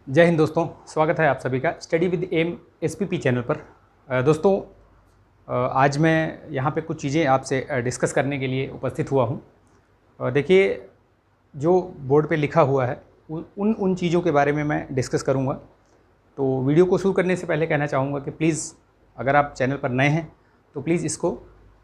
जय हिंद दोस्तों, स्वागत है आप सभी का study with M SPP channel पर। दोस्तों, आज मैं यहाँ पे कुछ चीज़ें आपसे डिस्कस करने के लिए उपस्थित हुआ हूँ। देखिए, जो बोर्ड पे लिखा हुआ है उन चीज़ों के बारे में मैं डिस्कस करूँगा। तो वीडियो को शुरू करने से पहले कहना चाहूँगा कि प्लीज़ अगर आप चैनल पर नए हैं तो प्लीज़ इसको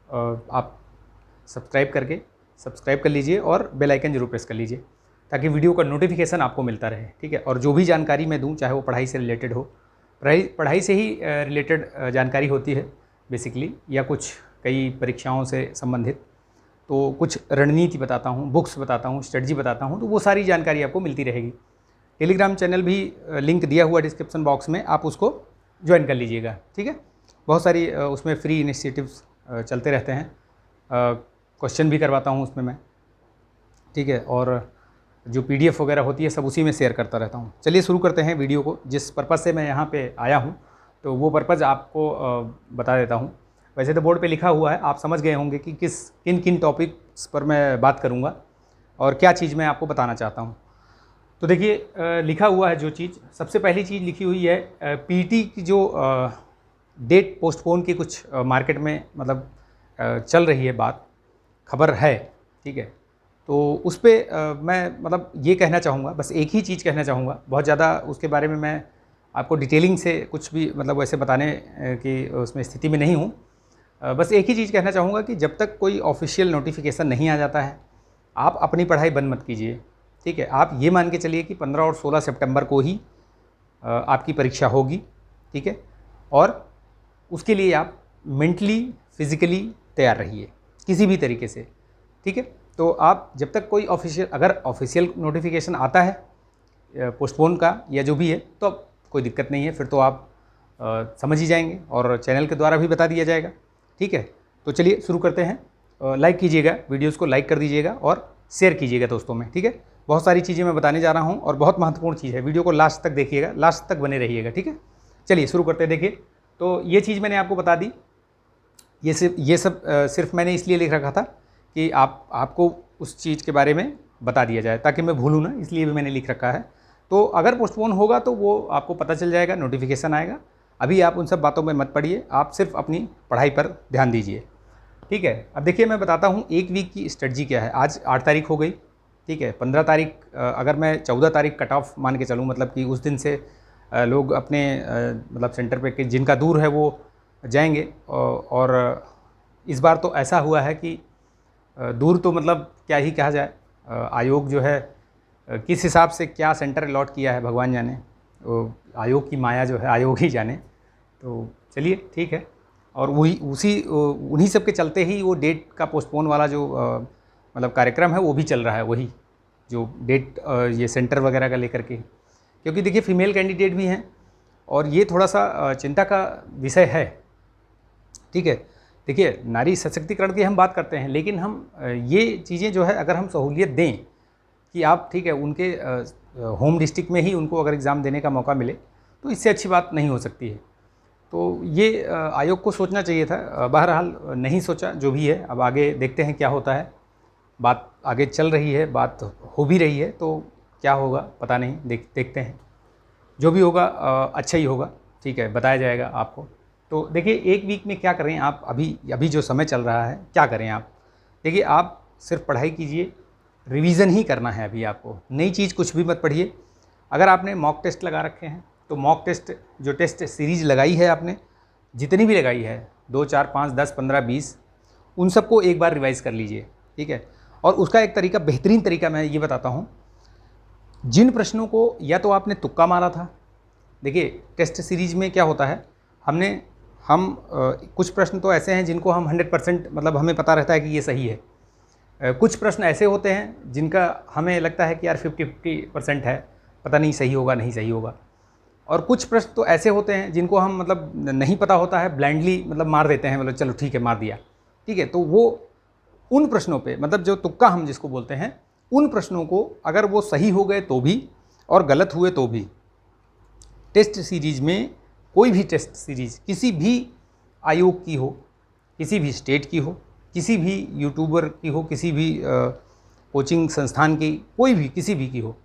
आप सब्सक्राइब कर लीजिए और बेल आइकन जरूर प्रेस कर लीजिए ताकि वीडियो का नोटिफिकेशन आपको मिलता रहे। ठीक है, और जो भी जानकारी मैं दूं, चाहे वो पढ़ाई से रिलेटेड हो, पढ़ाई से ही रिलेटेड जानकारी होती है बेसिकली, या कुछ कई परीक्षाओं से संबंधित, तो कुछ रणनीति बताता हूं, बुक्स बताता हूं, स्ट्रेटजी बताता हूं, तो वो सारी जानकारी आपको मिलती रहेगी। टेलीग्राम चैनल भी लिंक दिया हुआ डिस्क्रिप्शन बॉक्स में, आप उसको ज्वाइन कर लीजिएगा। ठीक है, बहुत सारी उसमें फ्री इनिशिएटिव्स चलते रहते हैं, क्वेश्चन भी करवाता हूँ उसमें मैं। ठीक है, और जो PDF वगैरह होती है सब उसी में शेयर करता रहता हूँ। चलिए शुरू करते हैं वीडियो को। जिस पर्पज़ से मैं यहाँ पे आया हूँ तो वो पर्पज़ आपको बता देता हूँ। वैसे तो बोर्ड पे लिखा हुआ है, आप समझ गए होंगे कि किन किन टॉपिक्स पर मैं बात करूँगा और क्या चीज़ मैं आपको बताना चाहता हूँ। तो देखिए, लिखा हुआ है जो चीज़, सबसे पहली चीज़ लिखी हुई है PT की जो डेट पोस्टपोन की कुछ मार्केट में मतलब चल रही है बात, खबर है। ठीक है, तो उस पर मैं मतलब ये कहना चाहूँगा, बस एक ही चीज़ कहना चाहूँगा, बहुत ज़्यादा उसके बारे में मैं आपको डिटेलिंग से कुछ भी मतलब वैसे बताने की उसमें स्थिति में नहीं हूँ। बस एक ही चीज़ कहना चाहूँगा कि जब तक कोई ऑफिशियल नोटिफिकेशन नहीं आ जाता है, आप अपनी पढ़ाई बंद मत कीजिए। ठीक है, आप ये मान के चलिए कि 15 और 16 सितंबर को ही आपकी परीक्षा होगी। ठीक है, और उसके लिए आप मेंटली फिज़िकली तैयार रहिए किसी भी तरीके से। ठीक है, तो आप जब तक कोई अगर ऑफिशियल नोटिफिकेशन आता है पोस्टपोन का या जो भी है, तो कोई दिक्कत नहीं है, फिर तो आप समझ ही जाएंगे और चैनल के द्वारा भी बता दिया जाएगा। ठीक है, तो चलिए शुरू करते हैं। लाइक कीजिएगा, वीडियोस को लाइक कर दीजिएगा और शेयर कीजिएगा दोस्तों में। ठीक है, बहुत सारी चीज़ें मैं बताने जा रहा हूँ और बहुत महत्वपूर्ण चीज़ है। वीडियो को लास्ट तक देखिएगा, लास्ट तक बने रहिएगा। ठीक है, चलिए शुरू करते हैं। देखिए, तो ये चीज़ मैंने आपको बता दी। ये सब सिर्फ मैंने इसलिए लिख रखा था कि आपको उस चीज़ के बारे में बता दिया जाए ताकि मैं भूलूँ ना, इसलिए भी मैंने लिख रखा है। तो अगर पोस्टपोन होगा तो वो आपको पता चल जाएगा, नोटिफिकेशन आएगा। अभी आप उन सब बातों में मत पड़िए, आप सिर्फ अपनी पढ़ाई पर ध्यान दीजिए। ठीक है, अब देखिए मैं बताता हूँ एक वीक की स्ट्रेटजी क्या है। आज 8 तारीख हो गई। ठीक है, 15 तारीख, अगर मैं 14 तारीख कट ऑफ मान के चलूँ, मतलब कि उस दिन से लोग अपने मतलब सेंटर पे जिनका दूर है वो जाएंगे। और इस बार तो ऐसा हुआ है कि दूर तो मतलब क्या ही कहा जाए, आयोग जो है किस हिसाब से क्या सेंटर अलॉट किया है भगवान जाने, आयोग की माया जो है आयोग ही जाने। तो चलिए ठीक है, और उन्हीं सब के चलते ही वो डेट का पोस्टपोन वाला जो मतलब कार्यक्रम है वो भी चल रहा है, वही जो डेट ये सेंटर वगैरह का लेकर के। क्योंकि देखिए फीमेल कैंडिडेट भी हैं और ये थोड़ा सा चिंता का विषय है। ठीक है, देखिए नारी सशक्तिकरण की हम बात करते हैं, लेकिन हम ये चीज़ें जो है अगर हम सहूलियत दें कि आप ठीक है उनके होम डिस्ट्रिक्ट में ही उनको अगर एग्ज़ाम देने का मौका मिले, तो इससे अच्छी बात नहीं हो सकती है। तो ये आयोग को सोचना चाहिए था। बहरहाल नहीं सोचा, जो भी है। अब आगे देखते हैं क्या होता है। बात आगे चल रही है, बात हो भी रही है, तो क्या होगा पता नहीं, देखते हैं। जो भी होगा अच्छा ही होगा। ठीक है, बताया जाएगा आपको। तो देखिए एक वीक में क्या करें आप, अभी जो समय चल रहा है क्या करें आप। देखिए आप सिर्फ पढ़ाई कीजिए, रिवीजन ही करना है अभी आपको, नई चीज़ कुछ भी मत पढ़िए। अगर आपने मॉक टेस्ट लगा रखे हैं तो मॉक टेस्ट जो टेस्ट सीरीज़ लगाई है आपने, जितनी भी लगाई है 2, 4, 5, 10, 15, 20, उन सबको एक बार रिवाइज़ कर लीजिए। ठीक है, और उसका एक तरीका, बेहतरीन तरीका मैं ये बताता हूँ। जिन प्रश्नों को या तो आपने तुक्का मारा था, देखिए टेस्ट सीरीज़ में क्या होता है, हम कुछ प्रश्न तो ऐसे हैं जिनको हम 100% मतलब हमें पता रहता है कि ये सही है। कुछ प्रश्न ऐसे होते हैं जिनका हमें लगता है कि यार 50-50% है, पता नहीं सही होगा नहीं सही होगा। और कुछ प्रश्न तो ऐसे होते हैं जिनको हम मतलब नहीं पता होता है, ब्लाइंडली मतलब मार देते हैं, मतलब चलो ठीक है मार दिया। ठीक है, तो वो उन प्रश्नों पे, मतलब जो तुक्का हम जिसको बोलते हैं, उन प्रश्नों को अगर वो सही हो गए तो भी और गलत हुए तो भी, टेस्ट सीरीज़ में कोई भी टेस्ट सीरीज़ किसी भी आयोग की हो, किसी भी स्टेट की हो, किसी भी यूट्यूबर की हो, किसी भी कोचिंग संस्थान की, कोई भी किसी भी की हो,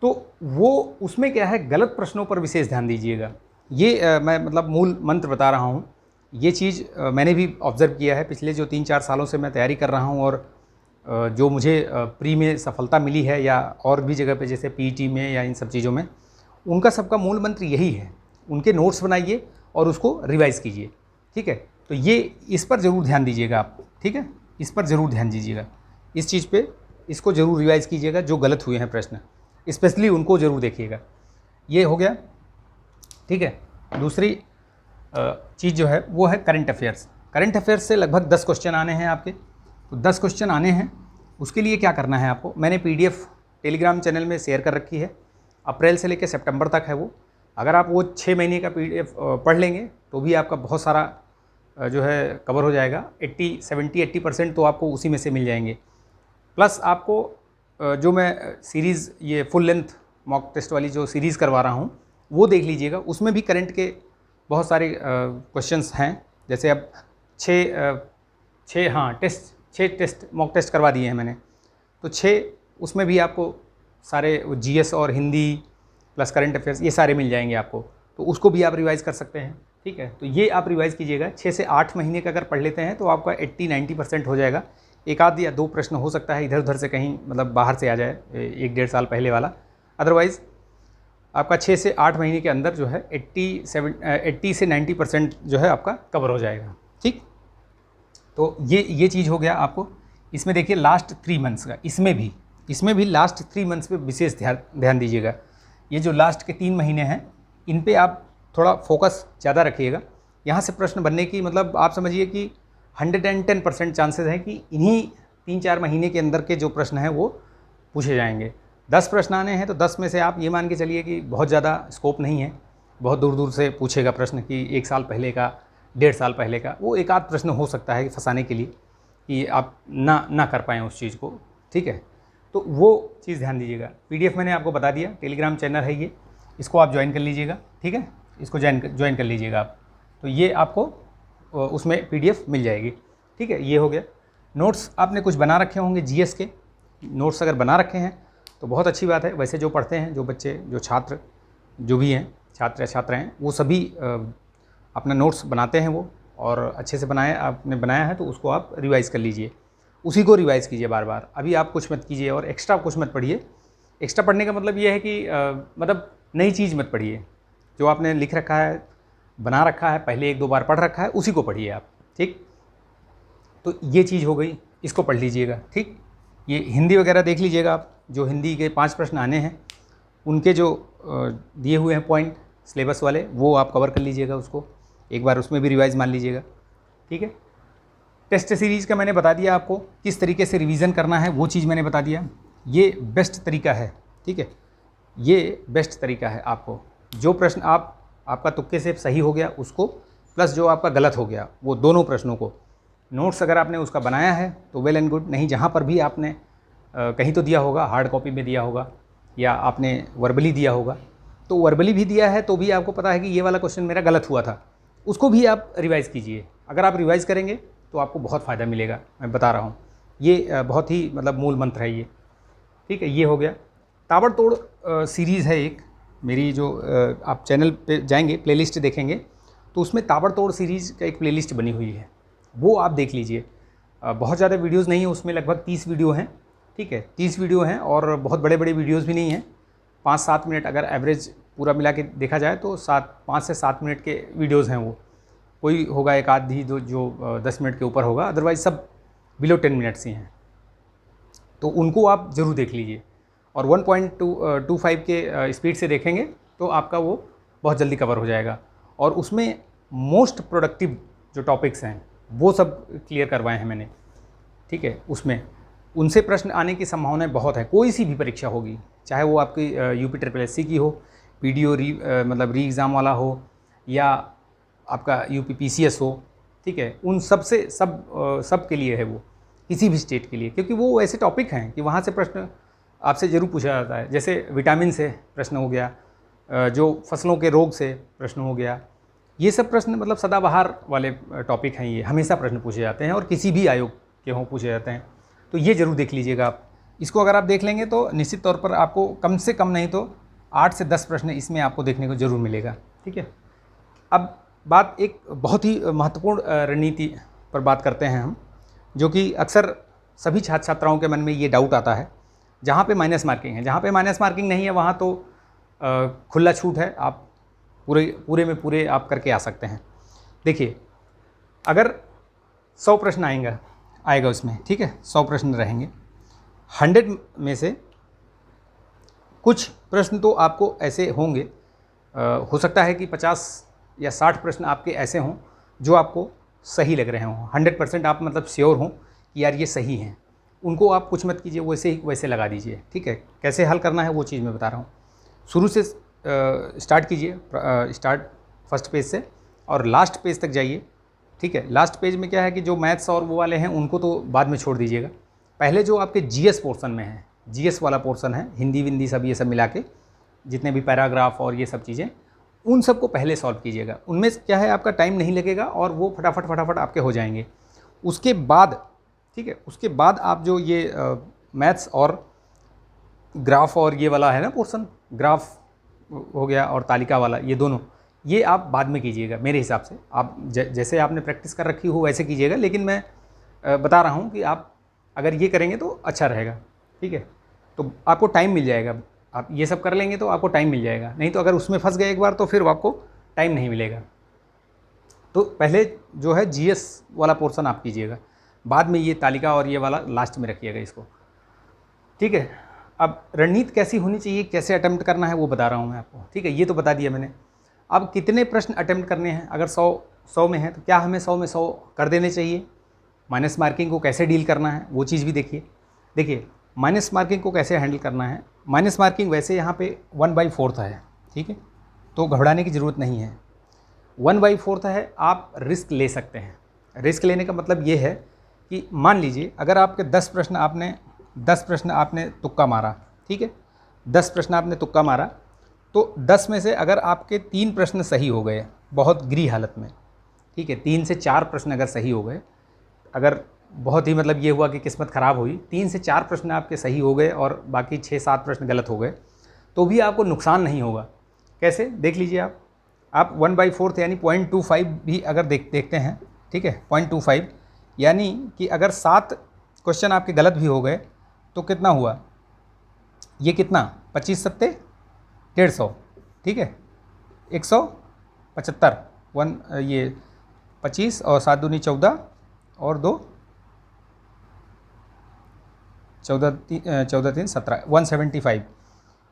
तो वो उसमें क्या है, गलत प्रश्नों पर विशेष ध्यान दीजिएगा। ये मैं मतलब मूल मंत्र बता रहा हूँ। ये चीज़ मैंने भी ऑब्ज़र्व किया है पिछले जो 3-4 सालों से मैं तैयारी कर रहा हूँ, और जो मुझे प्री में सफलता मिली है या और भी जगह पे जैसे पीईटी में या इन सब चीज़ों में, उनका सबका मूल मंत्र यही है, उनके नोट्स बनाइए और उसको रिवाइज़ कीजिए। ठीक है, तो ये इस पर ज़रूर ध्यान दीजिएगा आप। ठीक है, इस पर ज़रूर ध्यान दीजिएगा, इस चीज़ पे इसको ज़रूर रिवाइज़ कीजिएगा। जो गलत हुए हैं प्रश्न स्पेशली उनको ज़रूर देखिएगा। ये हो गया। ठीक है, दूसरी चीज़ जो है वो है करंट अफेयर्स। करंट अफेयर्स से लगभग 10 क्वेश्चन आने हैं आपके। तो 10 क्वेश्चन आने हैं, उसके लिए क्या करना है आपको, मैंने पीडीएफ टेलीग्राम चैनल में शेयर कर रखी है। अप्रैल से लेकर सितंबर तक है वो। अगर आप वो 6 महीने का पीडीएफ पढ़ लेंगे तो भी आपका बहुत सारा जो है कवर हो जाएगा। 80% तो आपको उसी में से मिल जाएंगे। प्लस आपको जो मैं सीरीज़ ये फुल लेंथ मॉक टेस्ट वाली जो सीरीज़ करवा रहा हूँ वो देख लीजिएगा। उसमें भी करंट के बहुत सारे क्वेश्चंस हैं। जैसे अब 6 टेस्ट मॉक टेस्ट करवा दिए हैं मैंने, तो 6 उसमें भी आपको सारे जीएस और हिंदी प्लस करंट अफेयर्स ये सारे मिल जाएंगे आपको। तो उसको भी आप रिवाइज़ कर सकते हैं। ठीक है, तो ये आप रिवाइज़ कीजिएगा। 6 से 8 महीने का अगर पढ़ लेते हैं तो आपका 80-90% हो जाएगा। एक आध या 2 प्रश्न हो सकता है इधर उधर से कहीं मतलब बाहर से आ जाए 1-1.5 साल पहले वाला। अदरवाइज़ आपका 6 से 8 महीने के अंदर जो है 80 से 90% जो है आपका कवर हो जाएगा। ठीक, तो ये चीज़ हो गया आपको। इसमें देखिए लास्ट 3 मंथ्स का, इसमें भी लास्ट 3 मंथ्स पे विशेष ध्यान दीजिएगा। ये जो लास्ट के 3 महीने हैं इन पे आप थोड़ा फोकस ज़्यादा रखिएगा। यहाँ से प्रश्न बनने की मतलब आप समझिए कि 110% चांसेस हैं कि इन्हीं 3-4 महीने के अंदर के जो प्रश्न हैं वो पूछे जाएंगे। 10 प्रश्न आने हैं तो 10 में से आप ये मान के चलिए कि बहुत ज़्यादा स्कोप नहीं है, बहुत दूर दूर से पूछेगा प्रश्न कि 1 साल पहले का, 1.5 साल पहले का। वो एक आध प्रश्न हो सकता है फंसाने के लिए कि आप ना कर पाएँ उस चीज़ को। ठीक है, तो वो चीज़ ध्यान दीजिएगा। पीडीएफ मैंने आपको बता दिया, टेलीग्राम चैनल है ये, इसको आप ज्वाइन कर लीजिएगा। ठीक है, इसको ज्वाइन कर लीजिएगा आप, तो ये आपको उसमें पीडीएफ मिल जाएगी। ठीक है, ये हो गया। नोट्स आपने कुछ बना रखे होंगे जीएस के नोट्स, अगर बना रखे हैं तो बहुत अच्छी बात है। वैसे जो पढ़ते हैं, जो बच्चे, जो छात्र जो भी हैं, छात्र या छात्रा हैं, वो सभी अपना नोट्स बनाते हैं वो, और अच्छे से आपने बनाया है तो उसको आप रिवाइज़ कर लीजिए, उसी को रिवाइज़ कीजिए बार बार। अभी आप कुछ मत कीजिए और एक्स्ट्रा कुछ मत पढ़िए। एक्स्ट्रा पढ़ने का मतलब ये है कि मतलब नई चीज़ मत पढ़िए। जो आपने लिख रखा है, बना रखा है, पहले 1-2 बार पढ़ रखा है, उसी को पढ़िए आप। ठीक, तो ये चीज़ हो गई, इसको पढ़ लीजिएगा। ठीक, ये हिंदी वगैरह देख लीजिएगा आप। जो हिंदी के 5 प्रश्न आने हैं उनके जो दिए हुए हैं पॉइंट सिलेबस वाले, वो आप कवर कर लीजिएगा, उसको एक बार उसमें भी रिवाइज़ मान लीजिएगा। ठीक है, टेस्ट सीरीज़ का मैंने बता दिया आपको किस तरीके से रिवीजन करना है, वो चीज़ मैंने बता दिया। ये बेस्ट तरीका है। ठीक है, ये बेस्ट तरीका है। आपको जो प्रश्न आपका तुक्के से सही हो गया उसको, प्लस जो आपका गलत हो गया वो दोनों प्रश्नों को, नोट्स अगर आपने उसका बनाया है तो वेल एंड गुड। नहीं, जहाँ पर भी आपने कहीं तो दिया होगा, हार्ड कॉपी में दिया होगा या आपने वर्बली दिया होगा, तो वर्बली भी दिया है तो भी आपको पता है कि ये वाला क्वेश्चन मेरा गलत हुआ था, उसको भी आप रिवाइज़ कीजिए। अगर आप रिवाइज़ करेंगे तो आपको बहुत फ़ायदा मिलेगा, मैं बता रहा हूँ। ये बहुत ही मतलब मूल मंत्र है ये। ठीक है, ये हो गया। ताबड़तोड़ सीरीज़ है एक मेरी, जो आप चैनल पे जाएंगे, प्लेलिस्ट देखेंगे तो उसमें ताबड़तोड़ सीरीज़ का एक प्लेलिस्ट बनी हुई है, वो आप देख लीजिए। बहुत ज़्यादा वीडियोज़ नहीं है उसमें, लगभग 30 वीडियो हैं। ठीक है, 30 वीडियो हैं और बहुत बड़े बड़े वीडियोज़ भी नहीं हैं। 5-7 मिनट अगर एवरेज पूरा मिला के देखा जाए तो 5 से 7 मिनट के वीडियोज़ हैं वो। कोई होगा एक आध ही जो 10 मिनट के ऊपर होगा, अदरवाइज़ सब बिलो 10 मिनट्स ही हैं। तो उनको आप ज़रूर देख लीजिए, और 1.25 के स्पीड से देखेंगे तो आपका वो बहुत जल्दी कवर हो जाएगा। और उसमें मोस्ट प्रोडक्टिव जो टॉपिक्स हैं वो सब क्लियर करवाए हैं मैंने। ठीक है, उसमें उनसे प्रश्न आने की संभावनाएं बहुत है। कोई सी भी परीक्षा होगी, चाहे वो आपकी यूपी SSS की हो, पीडीओ मतलब री एग्ज़ाम वाला हो, या आपका यूपी PCS हो। ठीक है, उन सब के लिए है वो, किसी भी स्टेट के लिए, क्योंकि वो ऐसे टॉपिक हैं कि वहाँ से प्रश्न आपसे ज़रूर पूछा जाता है। जैसे विटामिन से प्रश्न हो गया, जो फसलों के रोग से प्रश्न हो गया, ये सब प्रश्न मतलब सदाबहार वाले टॉपिक हैं। ये हमेशा प्रश्न पूछे जाते हैं और किसी भी आयोग के हों पूछे जाते हैं। तो ये ज़रूर देख लीजिएगा आप। इसको अगर आप देख लेंगे तो निश्चित तौर पर आपको कम से कम नहीं तो 8 से 10 प्रश्न इसमें आपको देखने को ज़रूर मिलेगा। ठीक है, अब बात एक बहुत ही महत्वपूर्ण रणनीति पर बात करते हैं हम, जो कि अक्सर सभी छात्र छात्राओं के मन में ये डाउट आता है। जहाँ पे माइनस मार्किंग है, जहाँ पे माइनस मार्किंग नहीं है वहाँ तो खुला छूट है, आप पूरे में पूरे आप करके आ सकते हैं। देखिए, अगर 100 प्रश्न आएगा उसमें, ठीक है, 100 प्रश्न रहेंगे, 100 में से कुछ प्रश्न तो आपको ऐसे होंगे, हो सकता है कि 50 या 60 प्रश्न आपके ऐसे हों जो आपको सही लग रहे हों, 100% आप मतलब श्योर हों कि यार ये सही हैं, उनको आप कुछ मत कीजिए, वैसे ही वैसे लगा दीजिए। ठीक है, कैसे हल करना है वो चीज़ मैं बता रहा हूँ। शुरू से स्टार्ट कीजिए, स्टार्ट फर्स्ट पेज से और लास्ट पेज तक जाइए। ठीक है, लास्ट पेज में क्या है कि जो मैथ्स और वो वाले हैं उनको तो बाद में छोड़ दीजिएगा। पहले जो आपके जीएस पोर्शन में है, जीएस वाला पोर्शन है, हिंदी विंदी सब ये सब मिला के जितने भी पैराग्राफ और ये सब चीज़ें, उन सबको पहले सॉल्व कीजिएगा। उनमें क्या है, आपका टाइम नहीं लगेगा और वो फटाफट आपके हो जाएंगे। उसके बाद, ठीक है, उसके बाद आप जो ये मैथ्स और ग्राफ और ये वाला है ना पोर्शन, ग्राफ हो गया और तालिका वाला, ये दोनों, ये आप बाद में कीजिएगा मेरे हिसाब से। आप जैसे आपने प्रैक्टिस कर रखी हो वैसे कीजिएगा, लेकिन मैं बता रहा हूँ कि आप अगर ये करेंगे तो अच्छा रहेगा। ठीक है, तो आपको टाइम मिल जाएगा, आप ये सब कर लेंगे तो आपको टाइम मिल जाएगा। नहीं तो अगर उसमें फंस गए एक बार तो फिर आपको टाइम नहीं मिलेगा। तो पहले जो है जीएस वाला पोर्शन आप कीजिएगा, बाद में ये तालिका और ये वाला लास्ट में रखिएगा इसको। ठीक है, अब रणनीति कैसी होनी चाहिए, कैसे अटेम्प्ट करना है वो बता रहा हूँ मैं आपको। ठीक है, ये तो बता दिया मैंने। अब कितने प्रश्न अटेम्प्ट करने हैं, अगर 100 में है तो क्या हमें 100 में 100 कर देने चाहिए? माइनस मार्किंग को कैसे डील करना है वो चीज़ भी देखिए। देखिए, माइनस मार्किंग को कैसे हैंडल करना है। माइनस मार्किंग वैसे यहाँ पे 1/4 है, ठीक है, तो घबराने की ज़रूरत नहीं है। 1/4 है, आप रिस्क ले सकते हैं। रिस्क लेने का मतलब ये है कि मान लीजिए अगर आपके 10 प्रश्न आपने तुक्का मारा, ठीक है, 10 प्रश्न आपने तुक्का मारा, तो 10 में से अगर आपके 3 प्रश्न सही हो गए बहुत गिरी हालत में, ठीक है, 3 से 4 प्रश्न अगर सही हो गए, अगर बहुत ही मतलब ये हुआ कि किस्मत ख़राब हुई, 3 से 4 प्रश्न आपके सही हो गए और बाकी 6-7 प्रश्न गलत हो गए, तो भी आपको नुकसान नहीं होगा। कैसे, देख लीजिए आप 1/4 यानी 0.25 भी अगर देखते हैं, ठीक है, 0.25 यानी कि अगर 7 क्वेश्चन आपके गलत भी हो गए तो कितना हुआ, ये कितना, 25 सत्ते 150, ठीक है, 175, ये 25 और 7 दूनी 14 और 2 14 3 17, 175।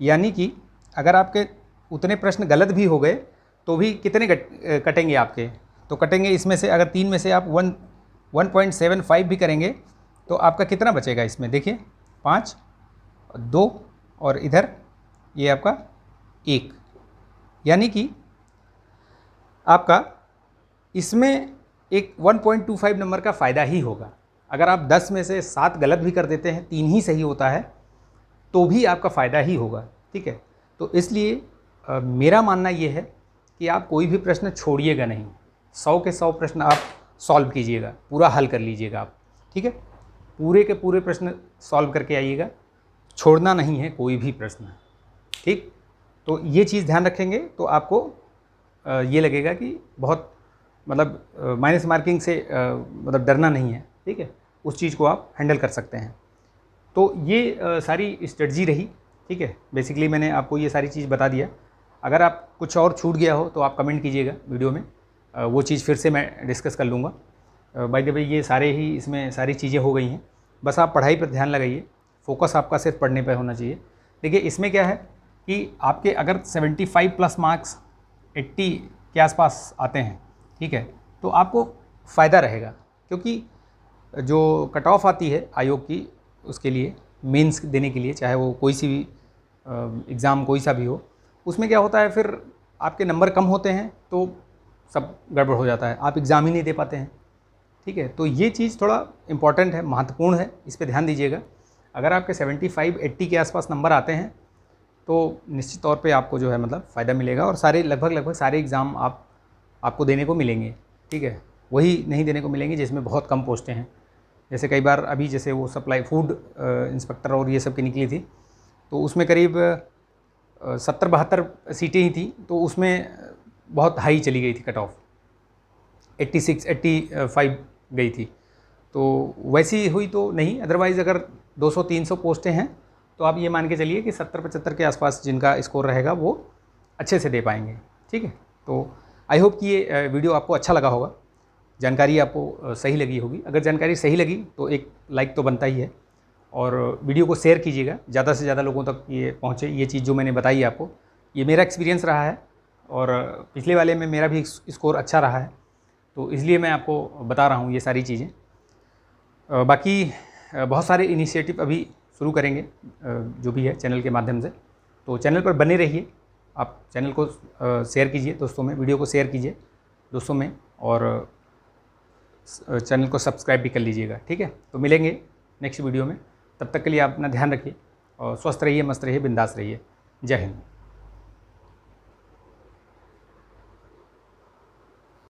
यानी कि अगर आपके उतने प्रश्न गलत भी हो गए तो भी कितने कटेंगे आपके, तो कटेंगे इसमें से, अगर 3 में से आप 1.75 भी करेंगे तो आपका कितना बचेगा इसमें, देखिए 5, 2 और इधर ये आपका 1, यानी कि आपका इसमें एक 1.25 नंबर का फ़ायदा ही होगा। अगर आप 10 में से 7 गलत भी कर देते हैं, 3 ही सही होता है, तो भी आपका फ़ायदा ही होगा। ठीक है, तो इसलिए मेरा मानना ये है कि आप कोई भी प्रश्न छोड़िएगा नहीं, 100 के 100 प्रश्न आप सॉल्व कीजिएगा, पूरा हल कर लीजिएगा आप। ठीक है, पूरे के पूरे प्रश्न सॉल्व करके आइएगा, छोड़ना नहीं है कोई भी प्रश्न। ठीक, तो ये चीज़ ध्यान रखेंगे तो आपको ये लगेगा कि बहुत मतलब माइनस मार्किंग से मतलब डरना नहीं है। ठीक है, उस चीज़ को आप हैंडल कर सकते हैं। तो ये सारी स्ट्रेटजी रही। ठीक है, बेसिकली मैंने आपको ये सारी चीज़ बता दिया। अगर आप कुछ और छूट गया हो तो आप कमेंट कीजिएगा वीडियो में, वो चीज़ फिर से मैं डिस्कस कर लूँगा। बाय द वे ये सारे ही इसमें सारी चीज़ें हो गई हैं, बस आप पढ़ाई पर ध्यान लगाइए, फोकस आपका सिर्फ पढ़ने पर होना चाहिए। देखिए, इसमें क्या है कि आपके अगर 75 प्लस मार्क्स 80 के आसपास आते हैं, ठीक है, तो आपको फ़ायदा रहेगा, क्योंकि जो कट ऑफ आती है आयोग की उसके लिए मेंस देने के लिए, चाहे वो कोई सी भी एग्ज़ाम कोई सा भी हो, उसमें क्या होता है फिर आपके नंबर कम होते हैं तो सब गड़बड़ हो जाता है, आप एग्ज़ाम ही नहीं दे पाते हैं। ठीक है, तो ये चीज़ थोड़ा इम्पॉर्टेंट है, महत्वपूर्ण है, इस पर ध्यान दीजिएगा। अगर आपके 75-80 के आसपास नंबर आते हैं तो निश्चित तौर पे आपको जो है मतलब फ़ायदा मिलेगा और सारे लगभग सारे एग्ज़ाम आपको देने को मिलेंगे। ठीक है, वही नहीं देने को मिलेंगे जिसमें बहुत कम पोस्टें हैं। जैसे कई बार अभी जैसे वो सप्लाई फूड इंस्पेक्टर और ये सब की निकली थी, तो उसमें करीब 70-72 सीटें ही थी, तो उसमें बहुत हाई चली गई थी कट ऑफ, 86-85 गई थी। तो वैसी हुई तो नहीं, अदरवाइज़ अगर 200-300 पोस्टें हैं तो आप ये मान के चलिए कि 70-75 के आसपास जिनका स्कोर रहेगा वो अच्छे से दे पाएंगे। ठीक है, तो आई होप कि ये वीडियो आपको अच्छा लगा होगा, जानकारी आपको सही लगी होगी। अगर जानकारी सही लगी तो एक लाइक तो बनता ही है, और वीडियो को शेयर कीजिएगा, ज़्यादा से ज़्यादा लोगों तक ये पहुँचे। ये चीज़ जो मैंने बताई आपको, ये मेरा एक्सपीरियंस रहा है, और पिछले वाले में मेरा भी स्कोर अच्छा रहा है, तो इसलिए मैं आपको बता रहा हूँ ये सारी चीज़ें। बाकी बहुत सारे इनिशिएटिव अभी शुरू करेंगे जो भी है चैनल के माध्यम से, तो चैनल पर बने रहिए। आप चैनल को शेयर कीजिए दोस्तों में, वीडियो को शेयर कीजिए दोस्तों में, और चैनल को सब्सक्राइब भी कर लीजिएगा। ठीक है, तो मिलेंगे नेक्स्ट वीडियो में, तब तक के लिए आप अपना ध्यान रखिए और स्वस्थ रहिए, मस्त रहिए, बिंदास रहिए। जय हिंद।